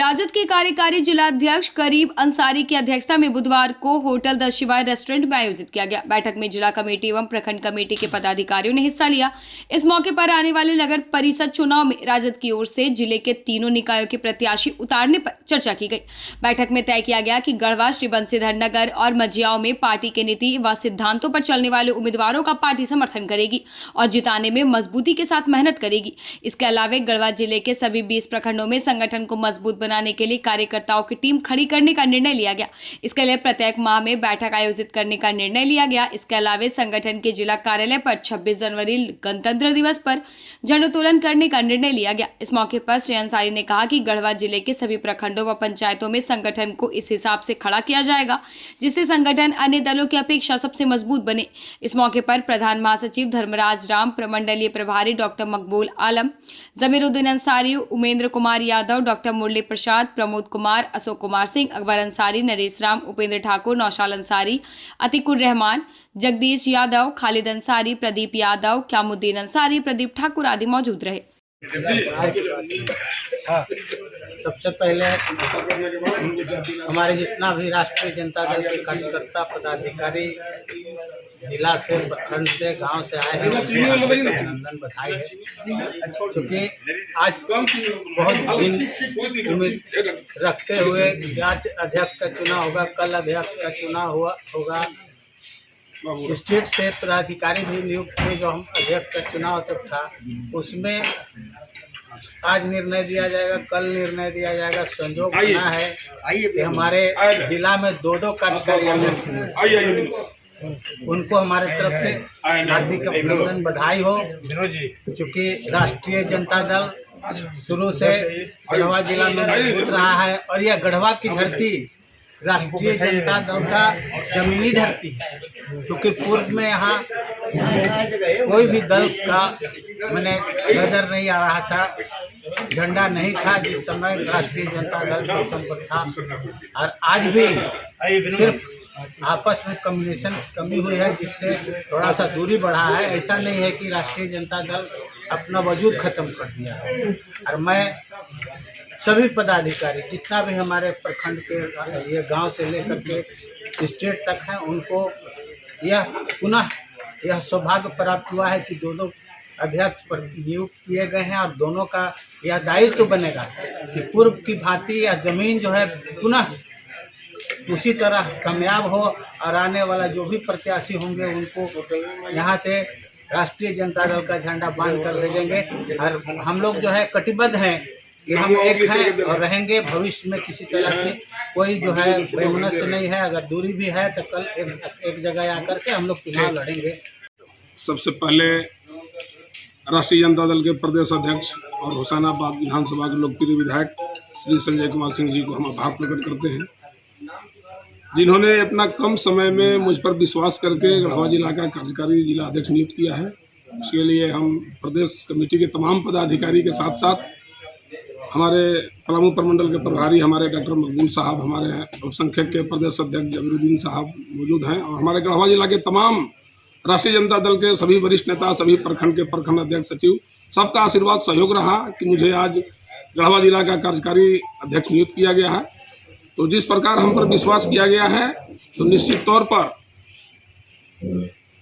राजद के कार्यकारी जिलाध्यक्ष करीब अंसारी की अध्यक्षता में बुधवार को होटल द शिवाय रेस्टोरेंट में आयोजित किया गया। बैठक में जिला कमेटी एवं प्रखंड कमेटी के पदाधिकारियों ने हिस्सा लिया। इस मौके पर आने वाले नगर परिषद चुनाव में राजद की ओर से जिले के तीनों निकायों के प्रत्याशी उतारने पर चर्चा की गई। बैठक में तय किया गया कि गढ़वा, श्री बंसीधर नगर और मझियाओं में पार्टी के नीति व सिद्धांतों पर चलने वाले उम्मीदवारों का पार्टी समर्थन करेगी और जिताने में मजबूती के साथ मेहनत करेगी। इसके अलावा गढ़वा जिले के सभी 20 प्रखंडों में संगठन को मजबूत बनाने के लिए कार्यकर्ताओं की टीम खड़ी करने का निर्णय लिया गया। इसके लिए प्रत्येक माह में बैठक आयोजित करने का निर्णय लिया गया। इसके अलावा संगठन के जिला कार्यालय पर 26 जनवरी गणतंत्र दिवस पर झंडोत्तोलन करने का निर्णय लिया गया। इस मौके पर श्री अंसारी ने कहा कि गढ़वा जिले के सभी प्रखंडों व पंचायतों में संगठन को इस हिसाब से खड़ा किया जाएगा जिससे संगठन अन्य दलों की अपेक्षा सबसे मजबूत बने। इस मौके पर प्रधान महासचिव धर्मराज राम, प्रमंडलीय प्रभारी डॉक्टर मकबूल आलम, जमीरुद्दीन अंसारी, उमेंद्र कुमार यादव, डॉक्टर मुरली प्रसाद, प्रमोद कुमार, अशोक कुमार सिंह, अकबर अंसारी, नरेश राम, उपेंद्र ठाकुर, नौशाल अंसारी, अतिकुर रहमान, जगदीश यादव, खालिद अंसारी, प्रदीप यादव, क्यामुद्दीन अंसारी, प्रदीप ठाकुर आदि मौजूद रहे। सबसे पहले हमारे जितना भी राष्ट्रीय जनता दल के कार्यकर्ता पदाधिकारी जिला से, प्रखंड से, गांव से आए हैं, अभिनंदन बधाई है। क्योंकि आज बहुत दिन उम्मीद रखते हुए आज अध्यक्ष का चुनाव होगा, कल अध्यक्ष का चुनाव होगा। स्टेट से पदाधिकारी भी नियुक्त हुए। जो हम अध्यक्ष का चुनाव तक था उसमें आज निर्णय दिया जाएगा, कल निर्णय दिया जाएगा। संजोग बना है कि हमारे जिला में दो कार्यकारी उनको हमारे तरफ से हार्दिक अभिनंदन बधाई हो। क्योंकि राष्ट्रीय जनता दल शुरू से गढ़वा जिला में मौजूद रहा है और यह गढ़वा की धरती राष्ट्रीय जनता दल का जमीनी धरती है। क्योंकि पूर्व में यहाँ कोई भी दल का मैंने नजर नहीं आ रहा था, झंडा नहीं था जिस समय राष्ट्रीय जनता दल का संपर्क था। और आज भी सिर्फ आपस में कम्युनिकेशन कमी हुई है जिससे थोड़ा सा दूरी बढ़ा है। ऐसा नहीं है कि राष्ट्रीय जनता दल अपना वजूद खत्म कर दिया है। और मैं सभी पदाधिकारी जितना भी हमारे प्रखंड के ये गांव से लेकर के स्टेट तक हैं, उनको यह पुनः यह सौभाग्य प्राप्त हुआ है कि दोनों अध्यक्ष पर नियुक्त किए गए हैं और दोनों का यह दायित्व तो बनेगा कि पूर्व की भांति या जमीन जो है पुनः उसी तरह कामयाब हो और आने वाला जो भी प्रत्याशी होंगे उनको यहाँ से राष्ट्रीय जनता दल का झंडा बांध कर भेजेंगे। और हम लोग जो है कटिबद्ध हैं कि हम एक हैं और रहेंगे। भविष्य में किसी तरह की कोई जो है वैमनस्य नहीं है। अगर दूरी भी है तो कल एक जगह आकर के हम लोग चुनाव लड़ेंगे। सबसे पहले राष्ट्रीय जनता दल के प्रदेश अध्यक्ष और हुसैनाबाद विधानसभा के लोकप्रिय विधायक श्री संजय कुमार सिंह जी को हम आभार प्रकट करते हैं, जिन्होंने इतना कम समय में मुझ पर विश्वास करके गढ़वा जिला का कार्यकारी जिला अध्यक्ष नियुक्त किया है। उसके लिए हम प्रदेश कमेटी के तमाम पदाधिकारी के साथ साथ हमारे पलामू प्रमंडल के प्रभारी हमारे डॉक्टर मकबूल साहब, हमारे अल्पसंख्यक के प्रदेश अध्यक्ष जमीरुद्दीन साहब मौजूद हैं और हमारे गढ़वा जिला के तमाम राष्ट्रीय जनता दल के सभी वरिष्ठ नेता, सभी प्रखंड के प्रखंड अध्यक्ष, सचिव, सबका आशीर्वाद सहयोग रहा कि मुझे आज गढ़वा जिला का कार्यकारी अध्यक्ष नियुक्त किया गया है। तो जिस प्रकार हम पर विश्वास किया गया है तो निश्चित तौर पर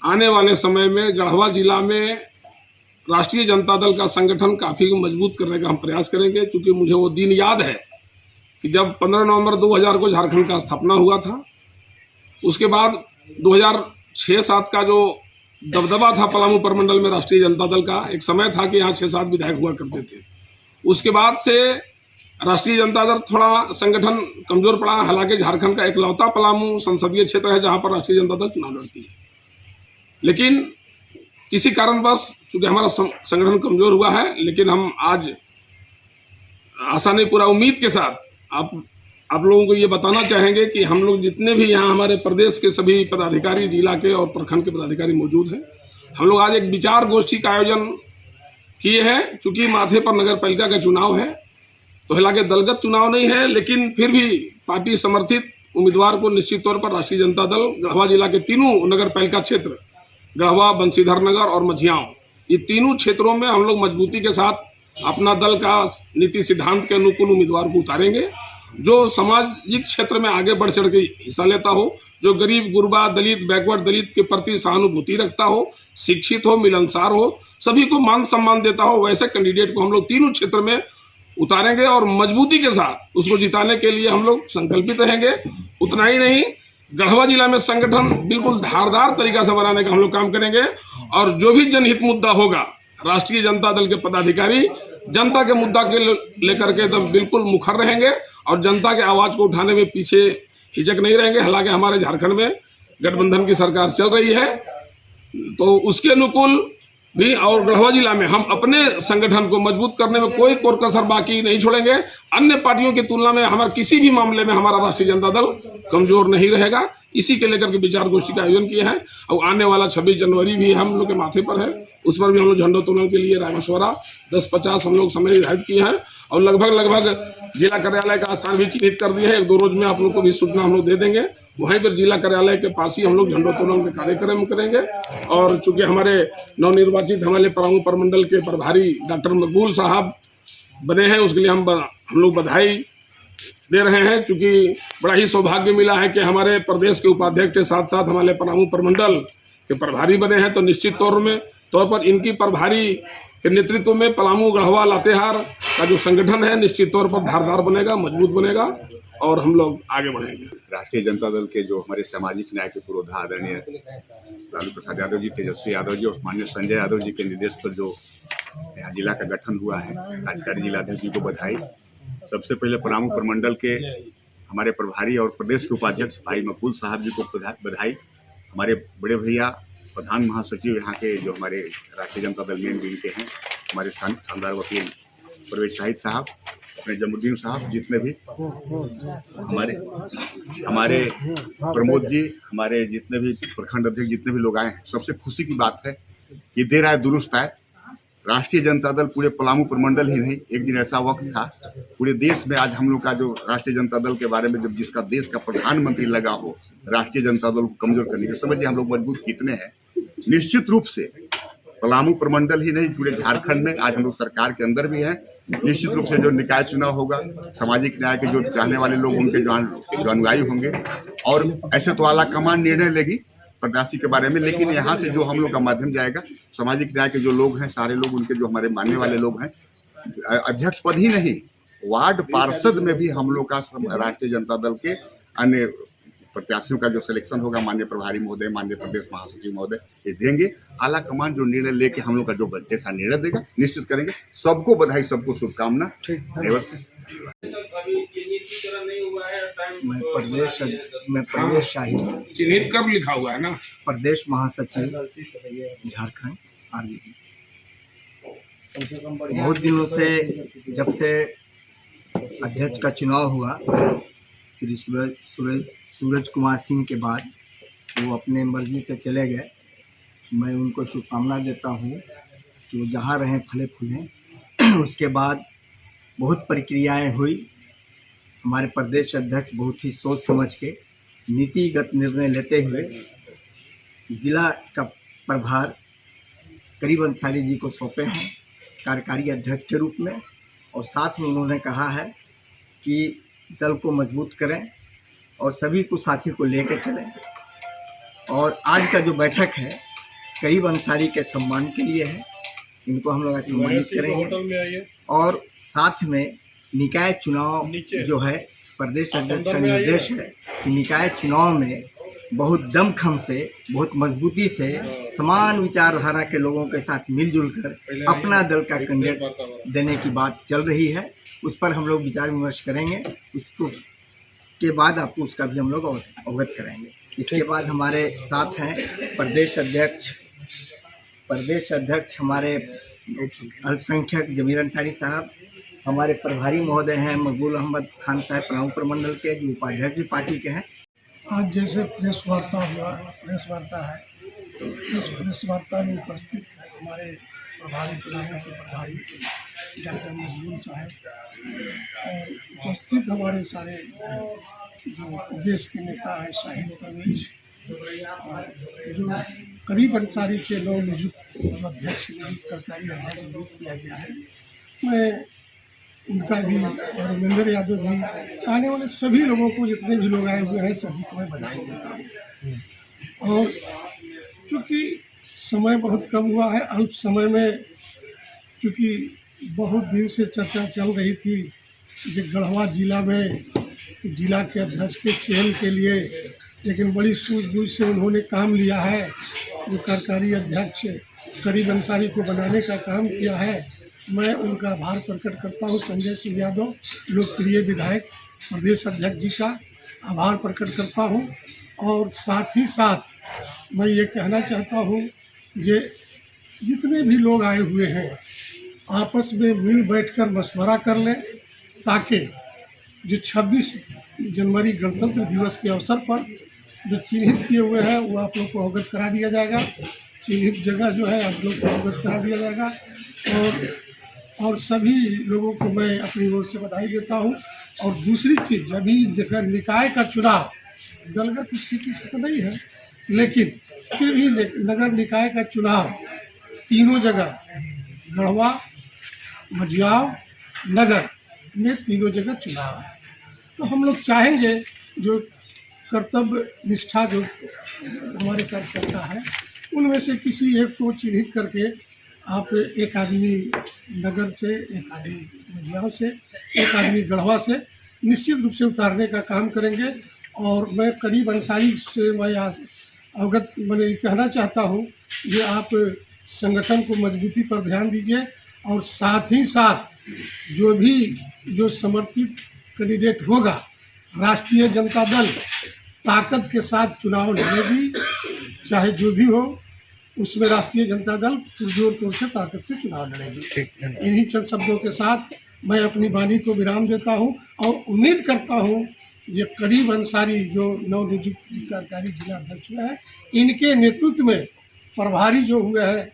आने वाले समय में गढ़वा जिला में राष्ट्रीय जनता दल का संगठन काफ़ी मजबूत करने का हम प्रयास करेंगे। चूँकि मुझे वो दिन याद है कि जब 15 नवंबर 2000 को झारखंड का स्थापना हुआ था, उसके बाद 2006-07 का जो दबदबा था पलामू प्रमंडल में राष्ट्रीय जनता दल का, एक समय था कि यहाँ 6-7 विधायक हुआ करते थे। उसके बाद से राष्ट्रीय जनता दल थोड़ा संगठन कमजोर पड़ा। हालांकि झारखंड का एकलौता पलामू संसदीय क्षेत्र है जहाँ पर राष्ट्रीय जनता दल चुनाव लड़ती है, लेकिन किसी कारणवश चूँकि हमारा संगठन कमजोर हुआ है। लेकिन हम आज आशा नहीं, पूरा उम्मीद के साथ आप लोगों को ये बताना चाहेंगे कि हम लोग जितने भी यहाँ हमारे प्रदेश के सभी पदाधिकारी, जिला के और प्रखंड के पदाधिकारी मौजूद हैं, हम लोग आज एक विचार गोष्ठी का आयोजन किए हैं। चूँकि माथे पर नगर पालिका का चुनाव है, तो हालांकि दलगत चुनाव नहीं है, लेकिन फिर भी पार्टी समर्थित उम्मीदवार को निश्चित तौर पर राष्ट्रीय जनता दल गढ़वा जिला के तीनों नगर पालिका क्षेत्र गढ़वा, बंसीधर नगर और मझियाओं, ये तीनों क्षेत्रों में हम लोग मजबूती के साथ अपना दल का नीति सिद्धांत के अनुकूल उम्मीदवार को उतारेंगे, जो सामाजिक क्षेत्र में आगे बढ़ चढ़ के हिस्सा लेता हो, जो गरीब गुरबा दलित बैकवर्ड दलित के प्रति सहानुभूति रखता हो, शिक्षित हो, मिलनसार हो, सभी को मान सम्मान देता हो, वैसे कैंडिडेट को हम लोग तीनों क्षेत्र में उतारेंगे और मजबूती के साथ उसको जिताने के लिए हम लोग संकल्पित रहेंगे। उतना ही नहीं, गढ़वा जिला में संगठन बिल्कुल धारदार तरीका से बनाने का हम लोग काम करेंगे और जो भी जनहित मुद्दा होगा, राष्ट्रीय जनता दल के पदाधिकारी जनता के मुद्दा के लेकर के एकदम बिल्कुल मुखर रहेंगे और जनता के आवाज को उठाने में पीछे हिचक नहीं रहेंगे। हालांकि हमारे झारखंड में गठबंधन की सरकार चल रही है, तो उसके अनुकूल भी और गढ़वा जिला में हम अपने संगठन को मजबूत करने में कोई कोर कसर बाकी नहीं छोड़ेंगे। अन्य पार्टियों की तुलना में हमारा किसी भी मामले में हमारा राष्ट्रीय जनता दल कमजोर नहीं रहेगा। इसी के लेकर के विचार गोष्ठी का आयोजन किया है और आने वाला 26 जनवरी भी हम लोग के माथे पर है, उस पर भी हम लोग झंडोत्तोलन के लिए राय मशवरा 10-50 हम लोग समय निर्धारित किए हैं और लगभग जिला कार्यालय का स्थान भी चिन्हित कर दिया है। 1-2 रोज में आप लोग को भी सूचना हम लोग दे देंगे। वहीं पर जिला कार्यालय के पास ही हम लोग झंडोत्तोलन के कार्यक्रम करेंगे और चूंकि हमारे नवनिर्वाचित हमारे पलामू प्रमंडल के प्रभारी डॉक्टर मकबूल साहब बने हैं, उसके लिए हम लोग बधाई दे रहे हैं। चूंकि बड़ा ही सौभाग्य मिला है कि हमारे प्रदेश के उपाध्यक्ष के साथ साथ हमारे पलामू प्रमंडल के प्रभारी बने हैं, तो निश्चित तौर पर इनकी प्रभारी के नेतृत्व में पलामू गढ़वा लातेहार का जो संगठन है निश्चित तौर पर धारदार बनेगा, मजबूत बनेगा और हम लोग आगे बढ़ेंगे। राष्ट्रीय जनता दल के जो हमारे सामाजिक न्याय के पुरोधा आदरणीय लालू प्रसाद यादव जी, तेजस्वी यादव जी और माननीय संजय यादव जी के निर्देश पर जो यहाँ जिला का गठन हुआ है, कार्यकारी जिलाध्यक्ष जी को बधाई। सबसे पहले पलामू प्रमंडल के हमारे प्रभारी और प्रदेश के उपाध्यक्ष भाई मकबूल साहब जी को बधाई। हमारे बड़े भैया प्रधान महासचिव यहाँ के जो हमारे राष्ट्रीय जनता दल में मिल के हैं, हमारे शानदार वकील परवेज शाहिद साहब, अपने जमुद्दीन साहब, जितने भी हमारे प्रमोद जी, हमारे जितने भी प्रखंड अध्यक्ष, जितने भी लोग आए हैं, सबसे खुशी की बात है कि देर आए दुरुस्त आए। राष्ट्रीय जनता दल पूरे पलामू प्रमंडल ही नहीं, एक दिन ऐसा वक्त था पूरे देश में आज हम लोग का जो राष्ट्रीय जनता दल के बारे में जब जिसका देश का प्रधानमंत्री लगा हो राष्ट्रीय जनता दल को कमजोर करने के, समझिए हम लोग मजबूत कितने हैं। निश्चित रूप से पलामू प्रमंडल ही नहीं, पूरे झारखंड में आज हम लोग सरकार के अंदर भी हैं। निश्चित रूप से जो निकाय चुनाव होगा, सामाजिक न्याय के जो चाहने वाले लोग उनके जो अनुयायी होंगे और ऐसे तो आला कमान निर्णय लेगी प्रत्याशी के बारे में, लेकिन यहाँ से जो हम लोग का माध्यम जाएगा, सामाजिक न्याय के जो लोग हैं, सारे लोग उनके जो हमारे मानने वाले लोग हैं, अध्यक्ष पद ही नहीं वार्ड पार्षद में भी हम लोग का राष्ट्रीय जनता दल के अन्य प्रत्याशियों का जो सिलेक्शन होगा, माननीय प्रभारी महोदय, माननीय प्रदेश महासचिव महोदय ये देंगे। आला कमान जो निर्णय लेके हम लोग का जो जैसा निर्णय देगा निश्चित करेंगे। सबको बधाई, सबको शुभकामना। मैं प्रदेश शाही चिन्हित कर लिखा हुआ है ना, प्रदेश महासचिव झारखंड आरजेडी। बहुत दिनों से जब से अध्यक्ष का चुनाव हुआ श्री सूरज कुमार सिंह के बाद, वो अपने मर्जी से चले गए। मैं उनको शुभकामना देता हूँ कि वो जहाँ रहें फले फूलें। उसके बाद बहुत प्रक्रियाएं हुई। हमारे प्रदेश अध्यक्ष बहुत ही सोच समझ के नीतिगत निर्णय लेते हुए ज़िला का प्रभार करीब अंसारी जी को सौंपे हैं कार्यकारी अध्यक्ष के रूप में, और साथ में उन्होंने कहा है कि दल को मजबूत करें और सभी को साथी को लेकर चलें। और आज का जो बैठक है करीब अंसारी के सम्मान के लिए है, इनको हम लोग सम्मानित करेंगे। और साथ में निकाय चुनाव जो है, प्रदेश अध्यक्ष का निर्देश है कि निकाय चुनाव में बहुत दमखम से, बहुत मजबूती से, समान विचारधारा के लोगों के साथ मिलजुल कर अपना दल का कैंडिडेट देने की बात चल रही है। उस पर हम लोग विचार विमर्श करेंगे, उसको के बाद आपको उसका भी हम लोग अवगत कराएंगे। इसके बाद हमारे साथ हैं प्रदेश अध्यक्ष हमारे अल्पसंख्यक जमीर अंसारी साहब, हमारे प्रभारी महोदय हैं मकबूल अहमद खान साहब पलामू प्रमंडल के, जो उपाध्यक्ष भी पार्टी के हैं। आज जैसे प्रेस वार्ता है, इस प्रेस वार्ता में उपस्थित हमारे प्रभारी पलामू के प्रभारी डॉक्टर मकबूल साहब और उपस्थित हमारे सारे जो प्रदेश के नेता हैं, शाहिद परवेज, जो करीब अंसारी के लोग नियुक्त अध्यक्ष कार्यकारी अध्यक्ष नियुक्त किया गया है, मैं उनका भी और रविंद्र यादव भी, आने वाले सभी लोगों को, जितने भी लोग आए हुए हैं सभी को मैं बधाई देता हूँ। और चूँकि समय बहुत कम हुआ है, अल्प समय में, क्योंकि बहुत दिन से चर्चा चल रही थी जो गढ़वा जिला में जिला के अध्यक्ष के चयन के लिए, लेकिन बड़ी सूझबूझ से उन्होंने काम लिया है। जो कार्यकारी अध्यक्ष करीब अंसारी को बनाने का काम किया है, मैं उनका आभार प्रकट करता हूं। संजय सिंह यादव, लोकप्रिय विधायक, प्रदेश अध्यक्ष जी का आभार प्रकट करता हूं। और साथ ही साथ मैं ये कहना चाहता हूं, जे जितने भी लोग आए हुए हैं आपस में मिल बैठकर मशवरा कर लें, ताकि जो 26 जनवरी गणतंत्र दिवस के अवसर पर जो चिन्हित किए हुए हैं वो आप लोग को अवगत करा दिया जाएगा। चिन्हित जगह जो है आप लोग को अवगत करा दिया जाएगा। और सभी लोगों को मैं अपनी ओर से बधाई देता हूं। और दूसरी चीज़, अभी नगर निकाय का चुनाव दलगत स्थिति से तो नहीं है, लेकिन फिर भी नगर निकाय का चुनाव तीनों जगह, गढ़वा, मझियाव, नगर में तीनों जगह चुनाव है। तो हम लोग चाहेंगे जो कर्तव्य निष्ठा जो हमारे कार्यकर्ता है, उनमें से किसी एक को चिन्हित करके आप, एक आदमी नगर से, एक आदमी मझियाव से, एक आदमी गढ़वा से निश्चित रूप से उतारने का काम करेंगे। और मैं करीब अंसारी से मैं अवगत मैंने कहना चाहता हूँ कि आप संगठन को मजबूती पर ध्यान दीजिए। और साथ ही साथ जो समर्थित कैंडिडेट होगा, राष्ट्रीय जनता दल ताकत के साथ चुनाव लड़ेगी, चाहे जो भी हो, उसमें राष्ट्रीय जनता दल पुरजोर तौर से ताकत से चुनाव लड़ेगी। इन्हीं चंद शब्दों के साथ मैं अपनी वाणी को विराम देता हूं और उम्मीद करता हूं ये करीब अंसारी जो नवनियुक्त कार्यकारी जिला अध्यक्ष हुए हैं, इनके नेतृत्व में प्रभारी जो हुए हैं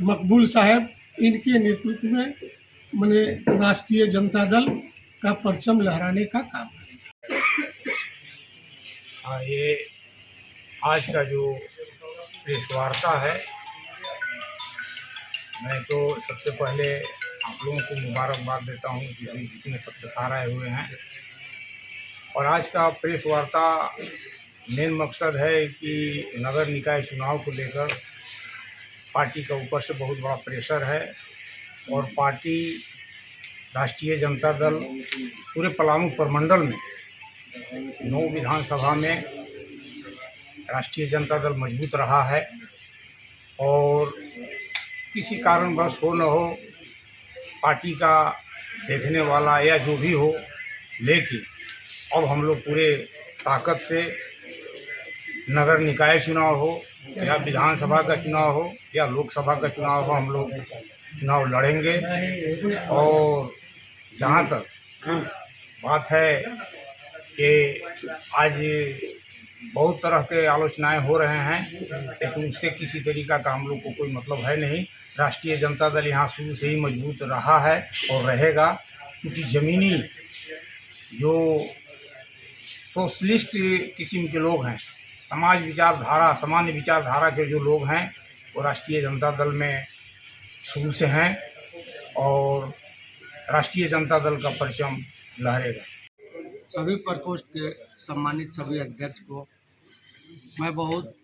मकबूल साहब, इनके नेतृत्व में मैंने राष्ट्रीय जनता दल का परचम लहराने का काम करेंगे। हाँ, ये आज का जो प्रेस वार्ता है, मैं तो सबसे पहले आप लोगों को मुबारकबाद देता हूँ जितने पत्रकार आए हुए हैं। और आज का प्रेस वार्ता मेन मकसद है कि नगर निकाय चुनाव को लेकर पार्टी का ऊपर से बहुत बड़ा प्रेशर है और पार्टी राष्ट्रीय जनता दल पूरे पलामू प्रमंडल में 9 विधानसभा में राष्ट्रीय जनता दल मजबूत रहा है। और किसी कारणवश हो न हो, पार्टी का देखने वाला या जो भी हो, लेकिन अब हम लोग पूरे ताकत से नगर निकाय चुनाव हो या विधानसभा का चुनाव हो या लोकसभा का चुनाव हो, हम लोग चुनाव लड़ेंगे। और जहाँ तक बात है कि आज बहुत तरह के आलोचनाएं हो रहे हैं, लेकिन उससे किसी तरीका का हम लोग को कोई मतलब है नहीं। राष्ट्रीय जनता दल यहाँ शुरू से ही मजबूत रहा है और रहेगा, क्योंकि ज़मीनी जो सोशलिस्ट किस्म के लोग हैं, सामान्य विचारधारा के जो लोग हैं, वो राष्ट्रीय जनता दल में शुरू से हैं और राष्ट्रीय जनता दल का परचम लहरेगा। सभी प्रकोष्ठ के सम्मानित सभी अध्यक्ष को मैं बहुत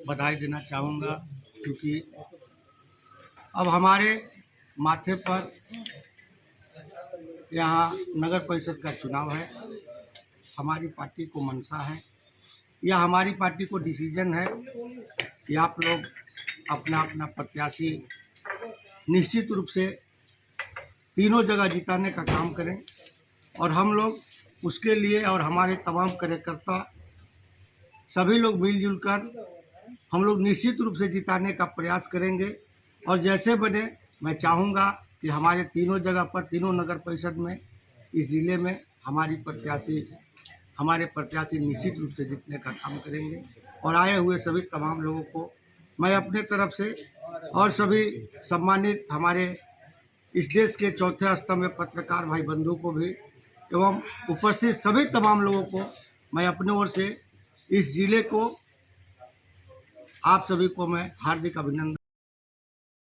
बधाई देना चाहूँगा, क्योंकि अब हमारे माथे पर यहाँ नगर परिषद का चुनाव है। हमारी पार्टी को मनसा है या हमारी पार्टी को डिसीजन है कि आप लोग अपना अपना प्रत्याशी निश्चित रूप से तीनों जगह जिताने का काम करें। और हम लोग उसके लिए और हमारे तमाम कार्यकर्ता सभी लोग मिलजुल कर हम लोग निश्चित रूप से जिताने का प्रयास करेंगे। और जैसे बने, मैं चाहूँगा कि हमारे तीनों जगह पर, तीनों नगर परिषद में, इस ज़िले में हमारे प्रत्याशी निश्चित रूप से जीतने का काम करेंगे। और आए हुए सभी तमाम लोगों को मैं अपने तरफ से और सभी सम्मानित हमारे इस देश के चौथे स्तंभ पत्रकार भाई बंधु को भी एवं उपस्थित सभी तमाम लोगों को मैं अपने ओर से इस ज़िले को, आप सभी को मैं हार्दिक अभिनंदन